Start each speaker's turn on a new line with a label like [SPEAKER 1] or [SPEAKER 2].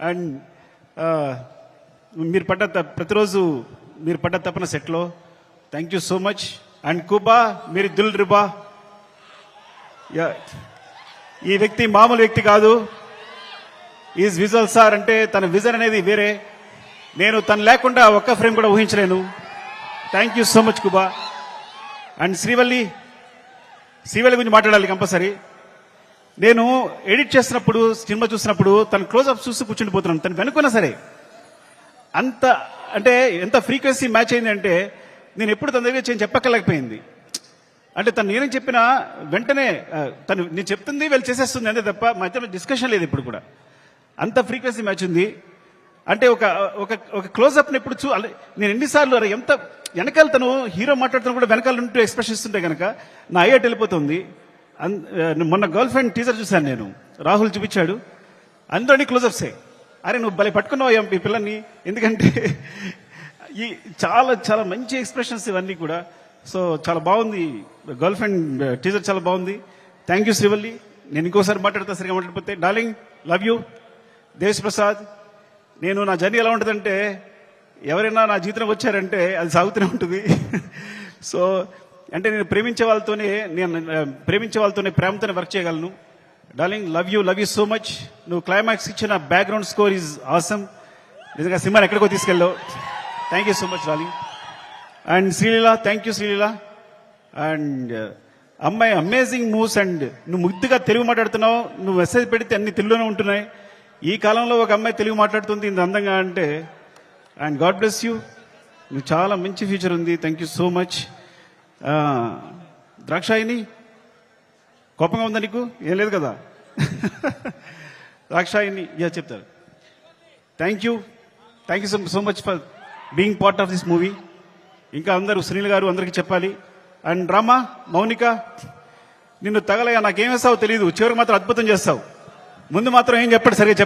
[SPEAKER 1] And మీరు పడ్డ ప్రతిరోజు మీరు పడ్డ తప్పన సెట్లో thank you so much. And కుబా మీరు దిల్ రిబా, ఈ వ్యక్తి మామూలు వ్యక్తి కాదు. ఈజ్ విజువల్ సార్ అంటే తన విజన్ అనేది వేరే. నేను తను లేకుండా ఒక్క ఫ్రేమ్ కూడా ఊహించలేను. Thank you so much Kuba. And Srivalli గురించి మాట్లాడాలి కంపల్సరీ. నేను ఎడిట్ చేస్తున్నప్పుడు సినిమా చూసినప్పుడు తన క్లోజ్అప్ చూసి కూర్చుండిపోతున్నాను. తను వెనుకున్నా సరే అంత అంటే ఎంత ఫ్రీక్వెన్సీ మ్యాచ్ అయింది అంటే నేను ఎప్పుడు తన దగ్గర చెప్పక్కర్లేకపోయింది. అంటే తను నేనేం చెప్పినా వెంటనే తను నేను చెప్తుంది వీళ్ళు చేసేస్తుంది అంతే తప్ప మధ్యలో డిస్కషన్ లేదు ఇప్పుడు కూడా. అంత ఫ్రీక్వెన్సీ మ్యాచ్ ఉంది. అంటే ఒక ఒక ఒక క్లోజ్అప్ని ఎప్పుడు నేను ఎన్నిసార్లు ఎంత వెనకాల తను హీరో మాట్లాడుతున్నా కూడా వెనకాల ఉంటూ ఎక్స్ప్రెషన్ ఇస్తుంటే కనుక నా అయ్యట్ వెళ్ళిపోతుంది. మొన్న గర్ల్ ఫ్రెండ్ టీజర్ చూశాను నేను, రాహుల్ చూపించాడు, అందరినీ క్లోజ్అప్సే. అరే నువ్వు భలే పట్టుకున్నావు ఈ పిల్లల్ని, ఎందుకంటే ఈ చాలా చాలా మంచి ఎక్స్ప్రెషన్స్ ఇవన్నీ కూడా. సో చాలా బాగుంది, గర్ల్ ఫ్రెండ్ టీజర్ చాలా బాగుంది. Thank you Srivalli. నేను ఇంకోసారి మాట్లాడతా సరిగా మాట్లాడిపోతే. Darling love you. Desh Prasad, నేను నా జర్నీ ఎలా ఉంటుందంటే ఎవరైనా నా జీవితంలో వచ్చారంటే అది సాగుతూనే ఉంటుంది. సో అంటే నేను ప్రేమించే వాళ్ళతోనే ప్రేమతోనే వర్క్ చేయగలను. Darling love you so much. నువ్వు క్లైమాక్స్ ఇచ్చిన బ్యాక్గ్రౌండ్ స్కోర్ ఈజ్ ఆసమ్. నిజంగా సినిమాని ఎక్కడికో తీసుకెళ్ళావు. Thank you so much darling. And Sreeleela, thank you Sreeleela. And అమ్మాయి అమేజింగ్ మూవ్స్. అండ్ నువ్వు ముద్దుగా తెలుగు మాట్లాడుతున్నావు. నువ్వు మెసేజ్ పెడితే అన్ని తెలుగులోనే ఉంటున్నాయి. ఈ కాలంలో ఒక అమ్మాయి తెలుగు మాట్లాడుతుంది ఇంత అందంగా అంటే. And God bless you. నువ్వు చాలా మంచి ఫ్యూచర్ ఉంది. Thank you so much. Dakshayani కోపంగా ఉందా నీకు? ఏం లేదు కదా. ద్రాక్షాయిని చెప్తారు. Thank you so much for being part of this movie. ఇంకా అందరూ శ్రీని గారు అందరికీ చెప్పాలి. అండ్ రామా, మౌనిక, నిన్ను తగలగా నాకేం వేస్తావో తెలియదు, చివరికి మాత్రం అద్భుతం చేస్తావు. ముందు మాత్రం ఏం చెప్పండి సరిగా